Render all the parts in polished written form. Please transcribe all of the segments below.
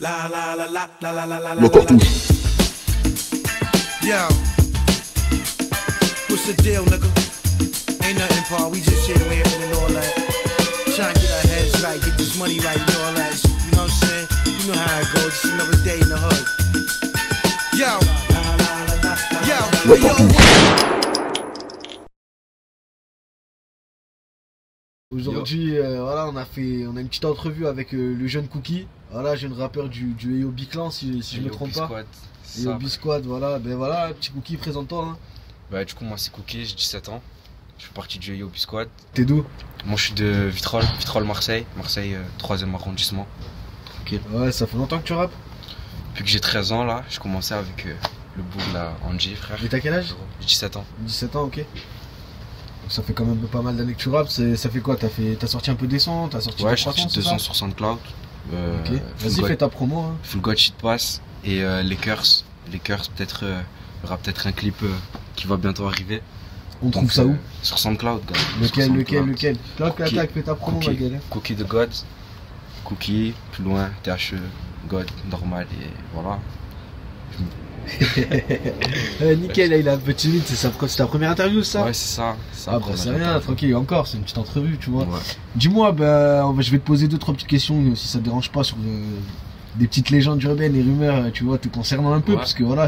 La cartouche. Yo, what's the deal, nigga? Ain't nothing, Paul. We just here laughing and all that. Trying to get our heads right, get this money right and all that. You know what I'm saying? You know how it goes. Just another day in the hood. Yo, Aujourd'hui, voilà, on a une petite entrevue avec le jeune Cookie, voilà, jeune rappeur du AOB Clan, si je me trompe pas. AOB Squad, voilà, ben voilà, petit Cookie, présente-toi. Hein. Bah, du coup, moi c'est Cookie, j'ai 17 ans. Je fais partie du AOB Squad. T'es d'où? Moi je suis de Vitrolles, Marseille, 3e arrondissement. Ok. Ouais, ça fait longtemps que tu rappes? Depuis que j'ai 13 ans là, j'ai commencé avec le boug là, Angie, frère. Et t'as quel âge? J'ai 17 ans. 17 ans, ok. Donc ça fait quand même pas mal d'années que tu rappes, ça fait quoi? T'as sorti un peu des sons? Ouais, j'ai sorti 2 sons sur SoundCloud. Ok, vas-y, fais ta promo. Hein. Full God Shit Pass et les Curse, peut-être, il y aura peut-être un clip qui va bientôt arriver. On trouve ça où? Sur SoundCloud, gars. Lequel? Clac, fais ta promo, ma gueule. Cookie de God, Cookie, plus loin, THE, God, normal, et voilà. Nickel, là, il a un peu timide, c'est ta première interview, ça? Ouais, c'est ça. Ah bah c'est rien, tranquille, encore, c'est une petite entrevue, tu vois. Ouais. Dis-moi, je vais te poser 2-3 petites questions, si ça te dérange pas, sur des petites légendes urbaines et rumeurs, tu vois, te concernant un peu, parce que voilà,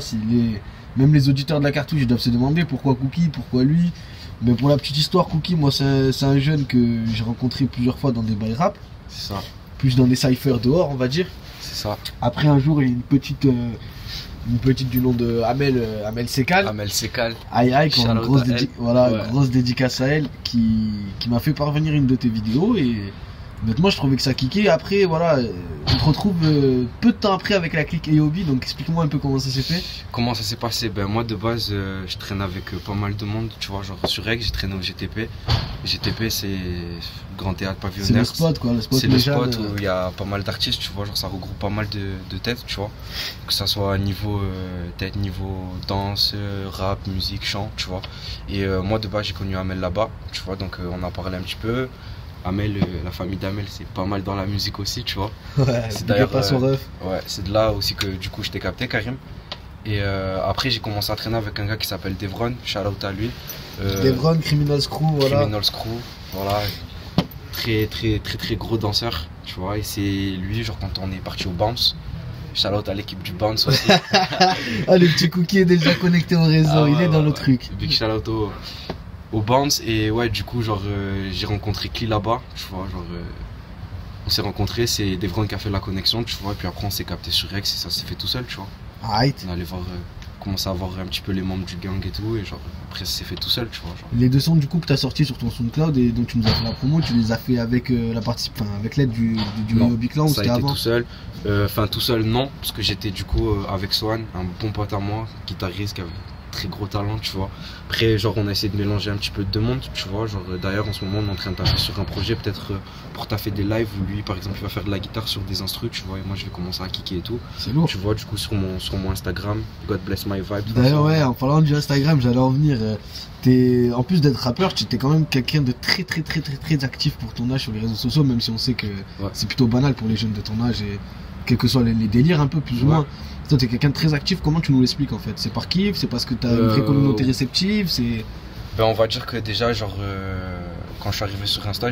même les auditeurs de la cartouche, ils doivent se demander pourquoi Cookie, pourquoi lui. Mais pour la petite histoire, Cookie, moi, c'est un jeune que j'ai rencontré plusieurs fois dans des bails rap. C'est ça. Plus dans des cyphers dehors, on va dire. C'est ça. Après, un jour, il y a une petite du nom de Amel Sekal. Amel Sekal. Aïe, grosse dédicace à elle qui m'a fait parvenir une de tes vidéos et honnêtement je trouvais que ça kickait. Après voilà, on te retrouve peu de temps après avec la clique AOB, donc explique-moi un peu comment ça s'est fait. Comment ça s'est passé? Ben moi de base je traîne avec pas mal de monde, tu vois, genre sur Aix, j'ai traîné au GTP. GTP c'est Grand Théâtre Pavillonnaire. C'est le spot quoi, c'est le spot où il y a pas mal d'artistes, tu vois, genre ça regroupe pas mal de têtes, tu vois. Que ça soit niveau tête, niveau danse, rap, musique, chant, tu vois. Et moi de base j'ai connu Amel là-bas, tu vois, donc on en parlait un petit peu. Amel, la famille d'Amel, c'est pas mal dans la musique aussi, tu vois. Ouais, c'est d'ailleurs pas son ref. Ouais, c'est de là aussi que du coup je t'ai capté, Karim. Et après j'ai commencé à traîner avec un gars qui s'appelle Devron, shout out à lui. Devron, Criminals Crew, voilà. Criminals Crew, voilà. Très gros danseur, tu vois. Et c'est lui, genre quand on est parti au Bounce. Shout out à l'équipe du Bounce aussi. Ah, le petit Cookie est déjà connecté au réseau, il est dans le truc. Big shout out au Bounce. Et ouais, du coup, genre j'ai rencontré Kli là-bas, tu vois, genre on s'est rencontrés, c'est Devron qui a fait la connexion, tu vois, et puis après on s'est capté sur Rex et ça s'est fait tout seul, tu vois. Right. On allait voir, commencer à voir un petit peu les membres du gang et tout, et genre après ça s'est fait tout seul, tu vois. Genre. Les 2 sons du coup que t'as sortis sur ton SoundCloud et dont tu nous as fait la promo, tu les as fait avec avec l'aide du AOB Clan ou c'était avant? Tout seul, tout seul non, parce que j'étais du coup avec Swan, un bon pote à moi, guitariste qui avait très gros talent, tu vois. Après genre on a essayé de mélanger un petit peu de monde, tu vois, genre d'ailleurs en ce moment on est en train de taffer sur un projet peut-être pour taffer des lives où lui par exemple il va faire de la guitare sur des instrus, tu vois, et moi je vais commencer à kicker et tout. C'est lourd. Tu vois, du coup sur mon Instagram, God Bless My Vibe. D'ailleurs ouais, en parlant du Instagram, j'allais en venir, en plus d'être rappeur, tu étais quand même quelqu'un de très actif pour ton âge sur les réseaux sociaux, même si on sait que c'est plutôt banal pour les jeunes de ton âge et quels que soient les délires un peu plus ou moins. Toi t'es quelqu'un de très actif, comment tu nous l'expliques en fait? C'est par kiff? C'est parce que t'as une vraie communauté réceptive? Ben on va dire que déjà genre quand je suis arrivé sur Insta,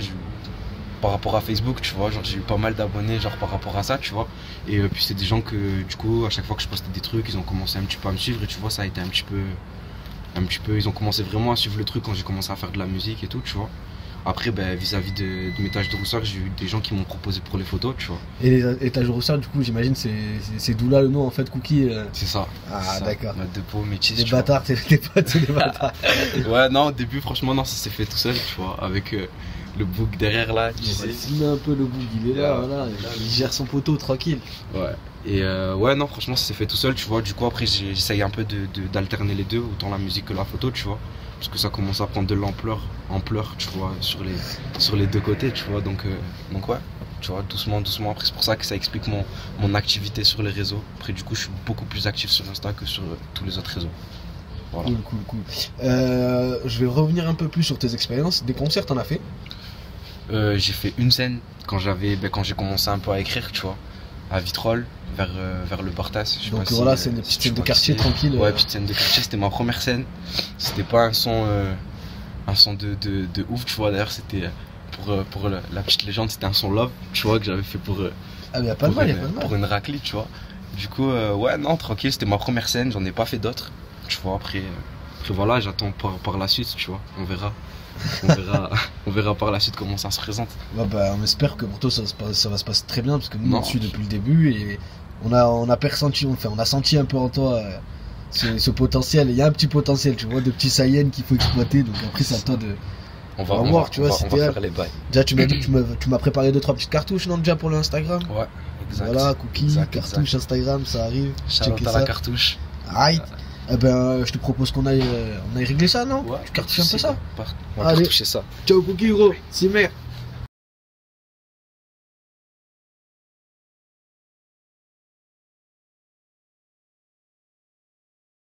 par rapport à Facebook, tu vois, genre j'ai eu pas mal d'abonnés genre par rapport à ça, tu vois. Et puis c'est des gens que du coup à chaque fois que je postais des trucs, ils ont commencé un petit peu à me suivre et tu vois ça a été un petit peu, ils ont commencé vraiment à suivre le truc quand j'ai commencé à faire de la musique et tout, tu vois. Après, ben, vis-à-vis de mes tâches de rousseur, j'ai eu des gens qui m'ont proposé pour les photos, tu vois. Et les tâches de rousseur, du coup, j'imagine, c'est d'où là le nom, en fait, Cookie. C'est ça. Ah, d'accord. Notre dépôt, métis. Des bâtards, tes potes, c'est des bâtards. Ouais, non, au début, franchement, non, ça s'est fait tout seul, tu vois, avec le bouc derrière là, tu sais. Il un peu le bouc, il est là, voilà, il gère son poteau tranquille. Ouais. Et ouais, non, franchement, ça s'est fait tout seul, tu vois. Du coup, après, j'essaye un peu d'alterner les deux, autant la musique que la photo, tu vois. Parce que ça commence à prendre de l'ampleur, tu vois, sur les deux côtés, tu vois. Donc ouais, tu vois, doucement. Après, c'est pour ça que ça explique mon activité sur les réseaux. Après, du coup, je suis beaucoup plus actif sur Insta que sur tous les autres réseaux. Voilà. Cool. Je vais revenir un peu plus sur tes expériences. Des concerts, t'en as fait? J'ai fait une scène quand j'ai commencé un peu à écrire, tu vois. à Vitrolles, vers le Barthas. Je sais Donc pas voilà, si, c'est une si petite tu scène de vois quartier qui c'est. tranquille. Ouais, petite scène de quartier, c'était ma première scène. C'était pas un son de ouf, tu vois. D'ailleurs, c'était pour la petite légende, c'était un son love, tu vois, que j'avais fait pour Ah, mais y a pas de mal, y a pas de mal. pour une raclette, tu vois. Du coup, ouais, non, tranquille, c'était ma première scène, j'en ai pas fait d'autres, tu vois. Après voilà, j'attends par la suite, tu vois, on verra. On verra par la suite comment ça se présente. Ouais, bah, on espère que pour toi ça va se passer très bien parce que nous Non. on te suit depuis le début et on a pressenti, on a senti un peu en toi ce potentiel. Il y a un petit potentiel, tu vois, de petits Saiyans qu'il faut exploiter. Donc après c'est à toi de. On va voir, tu vois, on si va t'es faire les bails. Déjà tu m'as dit que tu m'as préparé 2-3 petites cartouches non déjà pour l'Instagram. Ouais, exact. Voilà, cookies, Exact, cartouches Instagram, ça arrive. Shout Checker à ça. la cartouche. Aïe. Eh ben je te propose qu'on aille régler ça, non? Ouais, Tu cartouches un peu ça. On va Allez. cartoucher ça. Ciao cookie gros, c'est merde.